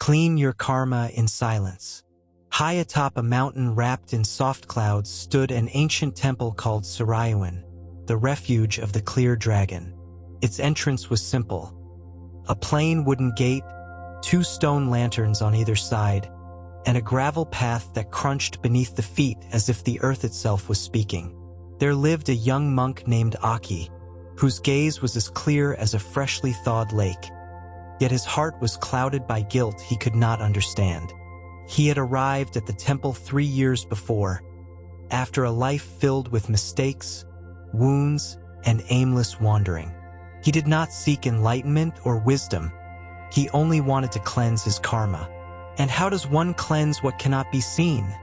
Clean your karma in silence. High atop a mountain wrapped in soft clouds stood an ancient temple called Sarayuan, the refuge of the clear dragon. Its entrance was simple. A plain wooden gate, 2 stone lanterns on either side, and a gravel path that crunched beneath the feet as if the earth itself was speaking. There lived a young monk named Aki, whose gaze was as clear as a freshly thawed lake. Yet his heart was clouded by guilt he could not understand. He had arrived at the temple 3 years before, after a life filled with mistakes, wounds, and aimless wandering. He did not seek enlightenment or wisdom. He only wanted to cleanse his karma. And how does one cleanse what cannot be seen?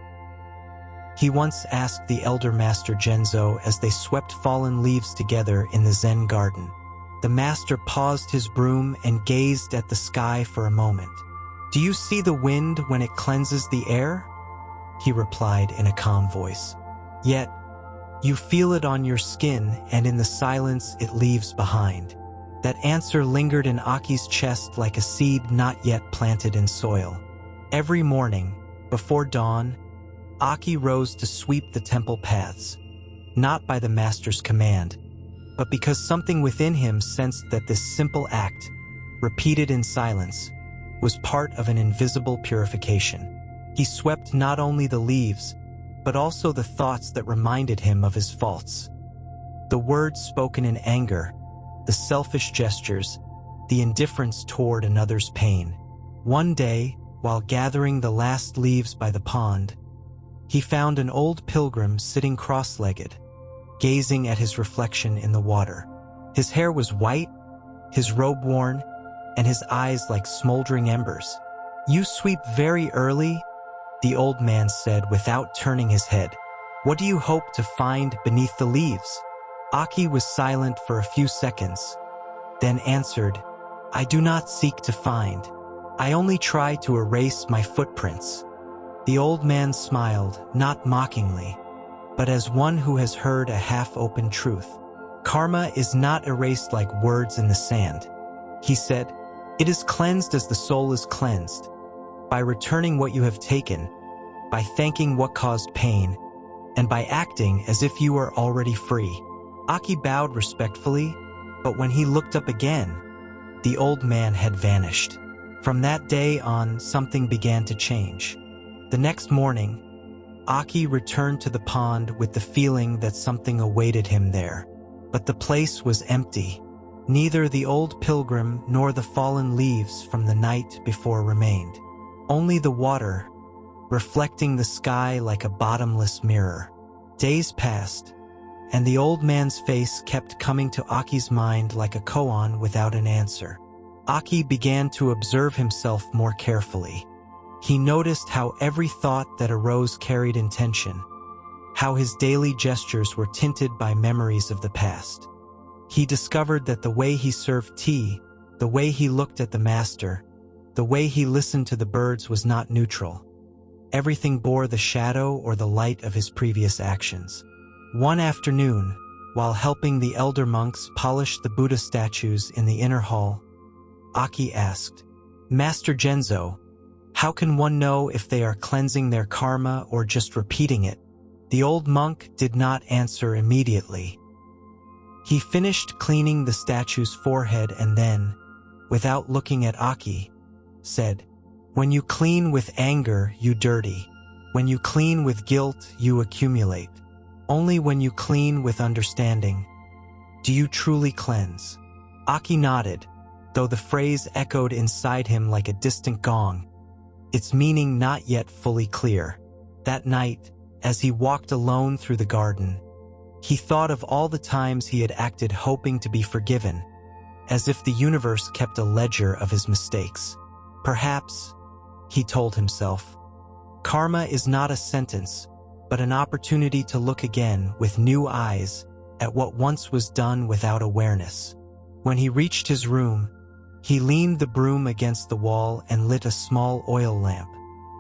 He once asked the elder master Genzo as they swept fallen leaves together in the Zen garden. The master paused his broom and gazed at the sky for a moment. "Do you see the wind when it cleanses the air?" he replied in a calm voice. "Yet, you feel it on your skin and in the silence it leaves behind." That answer lingered in Aki's chest like a seed not yet planted in soil. Every morning, before dawn, Aki rose to sweep the temple paths, not by the master's command, but because something within him sensed that this simple act, repeated in silence, was part of an invisible purification. He swept not only the leaves, but also the thoughts that reminded him of his faults. The words spoken in anger, the selfish gestures, the indifference toward another's pain. One day, while gathering the last leaves by the pond, he found an old pilgrim sitting cross-legged, gazing at his reflection in the water. His hair was white, his robe worn, and his eyes like smoldering embers. "You sweep very early," the old man said without turning his head. "What do you hope to find beneath the leaves?" Aki was silent for a few seconds, then answered, "I do not seek to find. I only try to erase my footprints." The old man smiled, not mockingly, but as one who has heard a half-open truth. "Karma is not erased like words in the sand," he said. "It is cleansed as the soul is cleansed, by returning what you have taken, by thanking what caused pain, and by acting as if you were already free." Aki bowed respectfully, but when he looked up again, the old man had vanished. From that day on, something began to change. The next morning, Aki returned to the pond with the feeling that something awaited him there. But the place was empty. Neither the old pilgrim nor the fallen leaves from the night before remained. Only the water, reflecting the sky like a bottomless mirror. Days passed, and the old man's face kept coming to Aki's mind like a koan without an answer. Aki began to observe himself more carefully. He noticed how every thought that arose carried intention, how his daily gestures were tinted by memories of the past. He discovered that the way he served tea, the way he looked at the master, the way he listened to the birds was not neutral. Everything bore the shadow or the light of his previous actions. One afternoon, while helping the elder monks polish the Buddha statues in the inner hall, Aki asked, "Master Genzo, how can one know if they are cleansing their karma or just repeating it?" The old monk did not answer immediately. He finished cleaning the statue's forehead and then, without looking at Aki, said, "When you clean with anger, you dirty. When you clean with guilt, you accumulate. Only when you clean with understanding, do you truly cleanse." Aki nodded, though the phrase echoed inside him like a distant gong, its meaning not yet fully clear. That night, as he walked alone through the garden, he thought of all the times he had acted hoping to be forgiven, as if the universe kept a ledger of his mistakes. Perhaps, he told himself, karma is not a sentence, but an opportunity to look again with new eyes at what once was done without awareness. When he reached his room, he leaned the broom against the wall and lit a small oil lamp.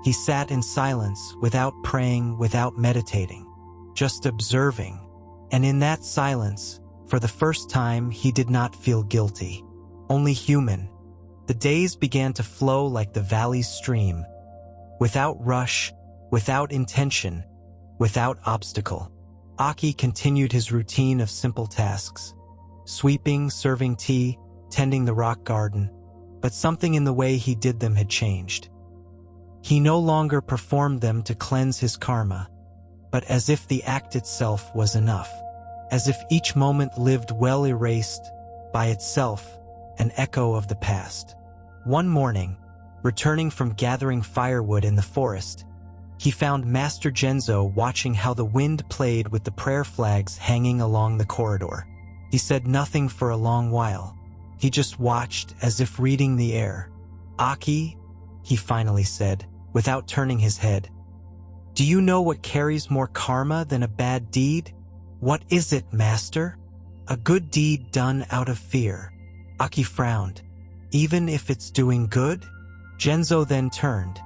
He sat in silence, without praying, without meditating, just observing. And in that silence, for the first time, he did not feel guilty, only human. The days began to flow like the valley's stream, without rush, without intention, without obstacle. Aki continued his routine of simple tasks, sweeping, serving tea, tending the rock garden, but something in the way he did them had changed. He no longer performed them to cleanse his karma, but as if the act itself was enough, as if each moment lived well erased, by itself, an echo of the past. One morning, returning from gathering firewood in the forest, he found Master Genzo watching how the wind played with the prayer flags hanging along the corridor. He said nothing for a long while. He just watched as if reading the air. "Aki," he finally said, without turning his head, "do you know what carries more karma than a bad deed?" "What is it, Master?" "A good deed done out of fear." Aki frowned. "Even if it's doing good?" Genzo then turned,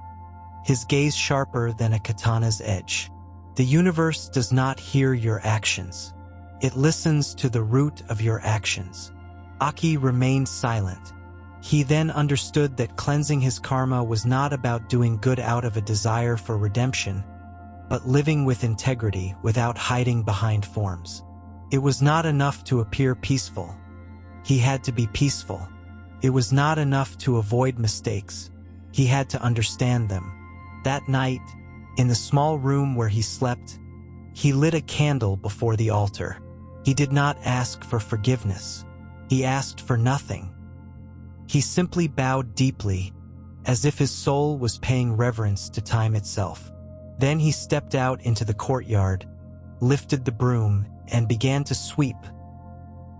his gaze sharper than a katana's edge. "The universe does not hear your actions. It listens to the root of your actions." Aki remained silent. He then understood that cleansing his karma was not about doing good out of a desire for redemption, but living with integrity without hiding behind forms. It was not enough to appear peaceful. He had to be peaceful. It was not enough to avoid mistakes. He had to understand them. That night, in the small room where he slept, he lit a candle before the altar. He did not ask for forgiveness. He asked for nothing. He simply bowed deeply, as if his soul was paying reverence to time itself. Then he stepped out into the courtyard, lifted the broom, and began to sweep,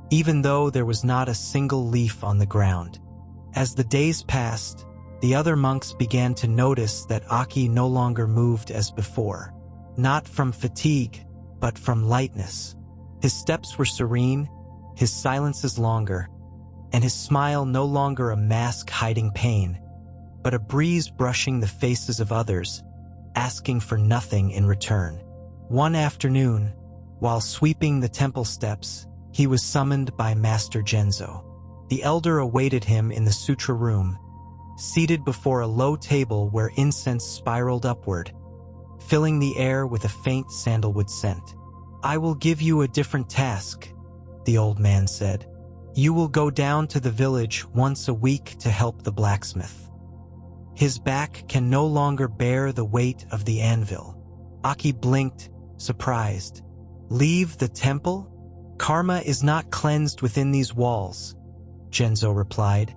even though there was not a single leaf on the ground. As the days passed, the other monks began to notice that Aki no longer moved as before, not from fatigue, but from lightness. His steps were serene, his silences longer, and his smile no longer a mask hiding pain, but a breeze brushing the faces of others, asking for nothing in return. One afternoon, while sweeping the temple steps, he was summoned by Master Genzo. The elder awaited him in the sutra room, seated before a low table where incense spiraled upward, filling the air with a faint sandalwood scent. "I will give you a different task," the old man said. "You will go down to the village once a week to help the blacksmith. His back can no longer bear the weight of the anvil." Aki blinked, surprised. "Leave the temple? Karma is not cleansed within these walls," Genzo replied,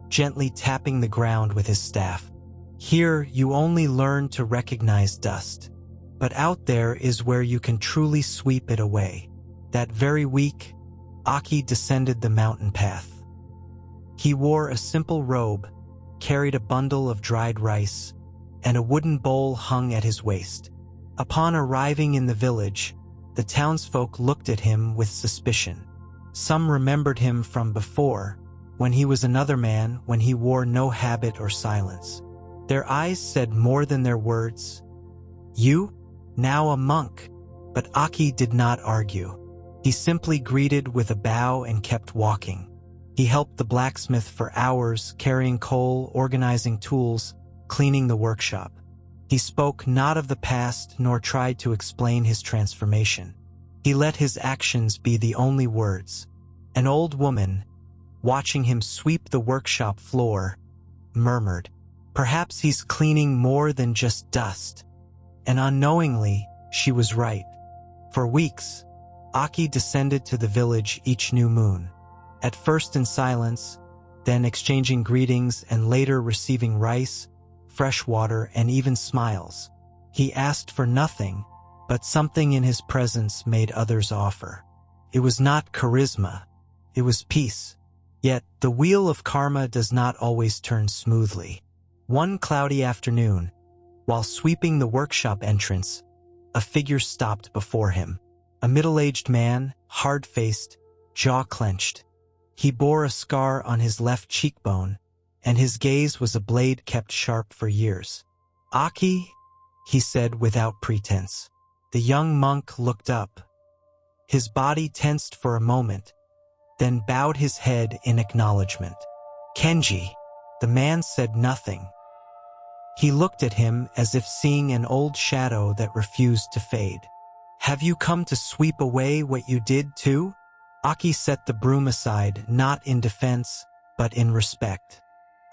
gently tapping the ground with his staff. "Here you only learn to recognize dust, but out there is where you can truly sweep it away." That very week, Aki descended the mountain path. He wore a simple robe, carried a bundle of dried rice, and a wooden bowl hung at his waist. Upon arriving in the village, the townsfolk looked at him with suspicion. Some remembered him from before, when he was another man, when he wore no habit or silence. Their eyes said more than their words. "You? Now a monk?" But Aki did not argue. He simply greeted with a bow and kept walking. He helped the blacksmith for hours, carrying coal, organizing tools, cleaning the workshop. He spoke not of the past nor tried to explain his transformation. He let his actions be the only words. An old woman, watching him sweep the workshop floor, murmured, "Perhaps he's cleaning more than just dust." And unknowingly, she was right. For weeks, Aki descended to the village each new moon, at first in silence, then exchanging greetings and later receiving rice, fresh water, and even smiles. He asked for nothing, but something in his presence made others offer. It was not charisma, it was peace. Yet, the wheel of karma does not always turn smoothly. One cloudy afternoon, while sweeping the workshop entrance, a figure stopped before him. A middle-aged man, hard-faced, jaw clenched. He bore a scar on his left cheekbone, and his gaze was a blade kept sharp for years. "Aki," he said without pretense. The young monk looked up. His body tensed for a moment, then bowed his head in acknowledgement. "Kenji," The man said nothing. He looked at him as if seeing an old shadow that refused to fade. "Have you come to sweep away what you did too?" Aki set the broom aside, not in defense, but in respect.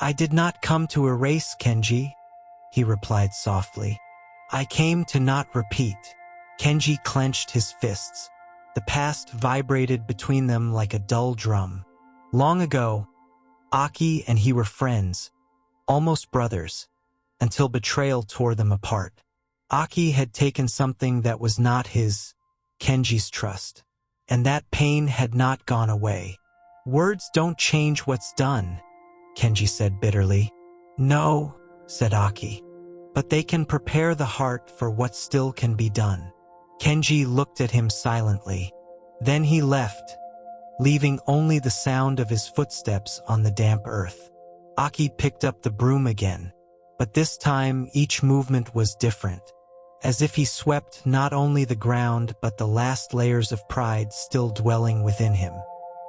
"I did not come to erase, Kenji," he replied softly. "I came to not repeat." Kenji clenched his fists. The past vibrated between them like a dull drum. Long ago, Aki and he were friends, almost brothers, until betrayal tore them apart. Aki had taken something that was not his, Kenji's trust, and that pain had not gone away. "Words don't change what's done," Kenji said bitterly. "No," said Aki, "but they can prepare the heart for what still can be done." Kenji looked at him silently. Then he left, leaving only the sound of his footsteps on the damp earth. Aki picked up the broom again, but this time each movement was different, as if he swept not only the ground but the last layers of pride still dwelling within him.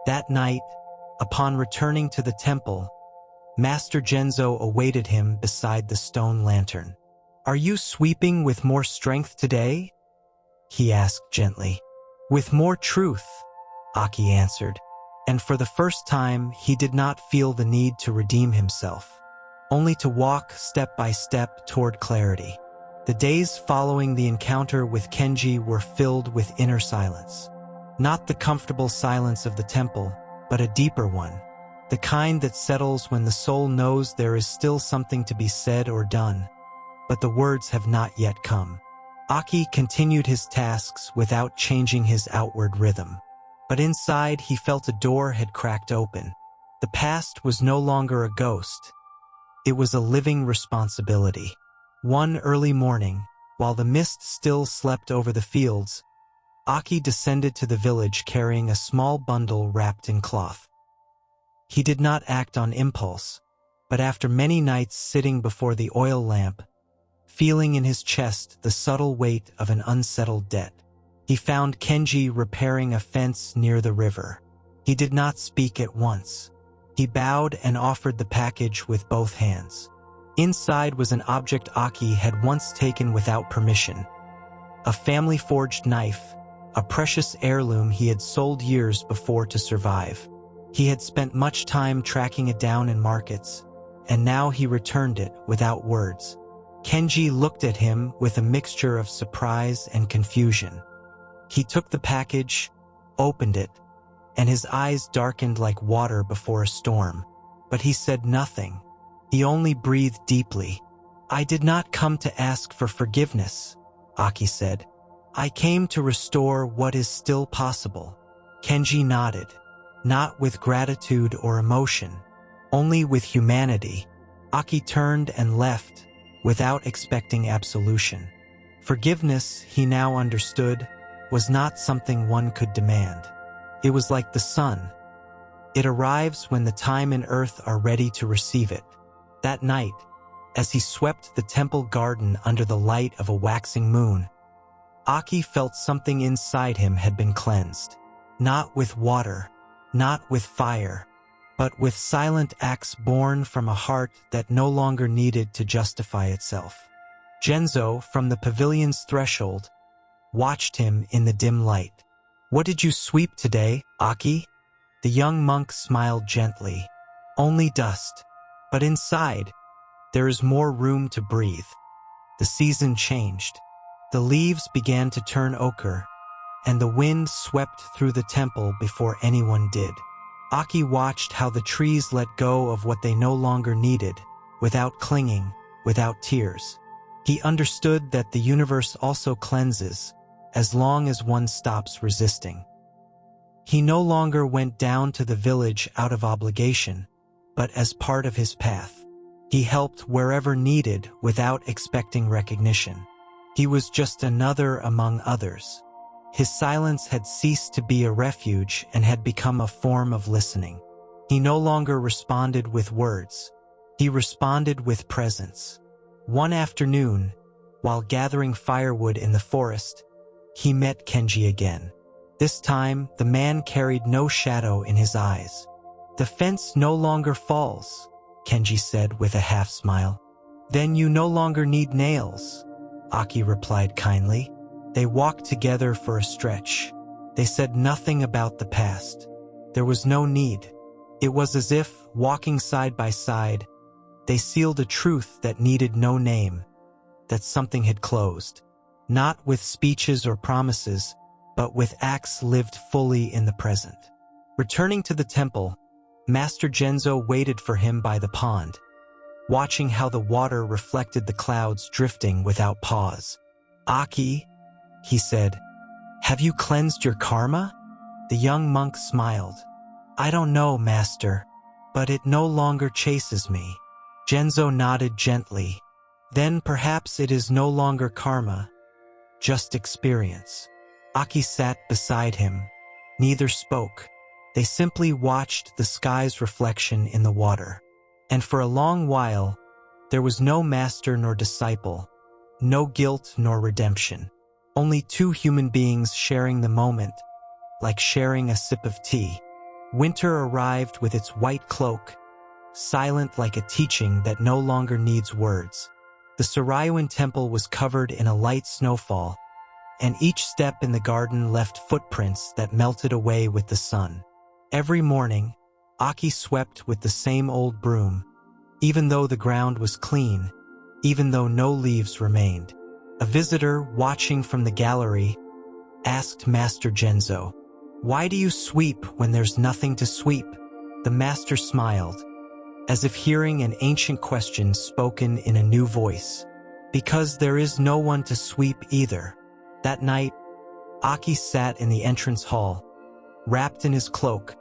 That night, upon returning to the temple, Master Genzo awaited him beside the stone lantern. "Are you sweeping with more strength today?" he asked gently. "With more truth," Aki answered, and for the first time he did not feel the need to redeem himself, only to walk step by step toward clarity. The days following the encounter with Kenji were filled with inner silence. Not the comfortable silence of the temple, but a deeper one, the kind that settles when the soul knows there is still something to be said or done, but the words have not yet come. Aki continued his tasks without changing his outward rhythm. But inside he felt a door had cracked open. The past was no longer a ghost. It was a living responsibility. One early morning, while the mist still slept over the fields, Aki descended to the village carrying a small bundle wrapped in cloth. He did not act on impulse, but after many nights sitting before the oil lamp, feeling in his chest the subtle weight of an unsettled debt, he found Kenji repairing a fence near the river. He did not speak at once. He bowed and offered the package with both hands. Inside was an object Aki had once taken without permission. A family-forged knife, a precious heirloom he had sold years before to survive. He had spent much time tracking it down in markets, and now he returned it without words. Kenji looked at him with a mixture of surprise and confusion. He took the package, opened it, and his eyes darkened like water before a storm. But he said nothing. He only breathed deeply. "I did not come to ask for forgiveness," Aki said. "I came to restore what is still possible." Kenji nodded, not with gratitude or emotion, only with humanity. Aki turned and left, without expecting absolution. Forgiveness, he now understood, was not something one could demand. It was like the sun. It arrives when the time and earth are ready to receive it. That night, as he swept the temple garden under the light of a waxing moon, Aki felt something inside him had been cleansed. Not with water, not with fire, but with silent acts born from a heart that no longer needed to justify itself. Genzo, from the pavilion's threshold, watched him in the dim light. "What did you sweep today, Aki?" The young monk smiled gently. "Only dust. But inside, there is more room to breathe." The season changed. The leaves began to turn ochre, and the wind swept through the temple before anyone did. Aki watched how the trees let go of what they no longer needed, without clinging, without tears. He understood that the universe also cleanses, as long as one stops resisting. He no longer went down to the village out of obligation, but as part of his path. He helped wherever needed without expecting recognition. He was just another among others. His silence had ceased to be a refuge and had become a form of listening. He no longer responded with words. He responded with presence. One afternoon, while gathering firewood in the forest, he met Kenji again. This time, the man carried no shadow in his eyes. "The fence no longer falls," Kenji said with a half-smile. Then you no longer need nails, Aki replied kindly. They walked together for a stretch. They said nothing about the past. There was no need. It was as if, walking side by side, they sealed a truth that needed no name, that something had closed. Not with speeches or promises, but with acts lived fully in the present. Returning to the temple, Master Genzo waited for him by the pond, watching how the water reflected the clouds drifting without pause. Aki, he said, have you cleansed your karma? The young monk smiled. I don't know, Master, but it no longer chases me. Genzo nodded gently. Then perhaps it is no longer karma, just experience. Aki sat beside him. Neither spoke. They simply watched the sky's reflection in the water. And for a long while, there was no master nor disciple, no guilt nor redemption. Only two human beings sharing the moment, like sharing a sip of tea. Winter arrived with its white cloak, silent like a teaching that no longer needs words. The Sarayuan temple was covered in a light snowfall, and each step in the garden left footprints that melted away with the sun. Every morning, Aki swept with the same old broom, even though the ground was clean, even though no leaves remained. A visitor, watching from the gallery, asked Master Genzo, "Why do you sweep when there's nothing to sweep?" The master smiled, as if hearing an ancient question spoken in a new voice. "Because there is no one to sweep either." That night, Aki sat in the entrance hall, wrapped in his cloak,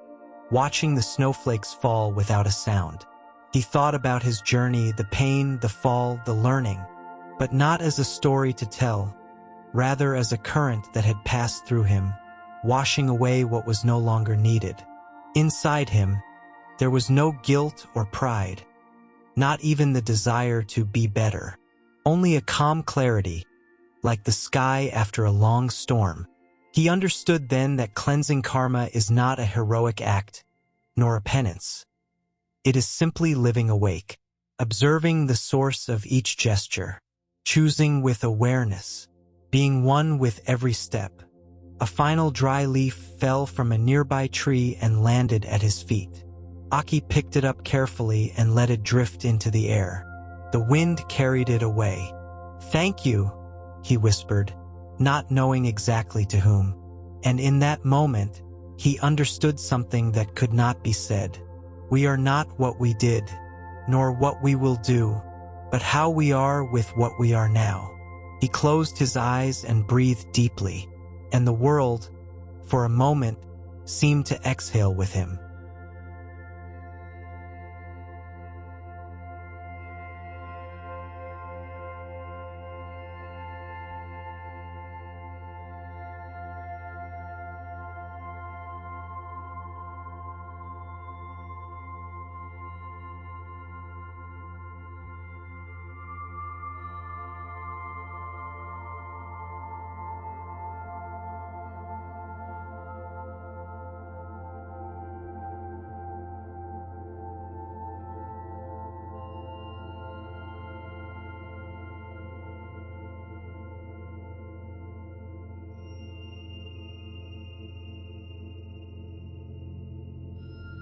watching the snowflakes fall without a sound. He thought about his journey, the pain, the fall, the learning, but not as a story to tell, rather as a current that had passed through him, washing away what was no longer needed. Inside him, there was no guilt or pride, not even the desire to be better, only a calm clarity, like the sky after a long storm. He understood then that cleansing karma is not a heroic act, nor a penance. It is simply living awake, observing the source of each gesture, choosing with awareness, being one with every step. A final dry leaf fell from a nearby tree and landed at his feet. Aki picked it up carefully and let it drift into the air. The wind carried it away. "Thank you," he whispered, not knowing exactly to whom. And in that moment, he understood something that could not be said. We are not what we did, nor what we will do, but how we are with what we are now. He closed his eyes and breathed deeply, and the world, for a moment, seemed to exhale with him.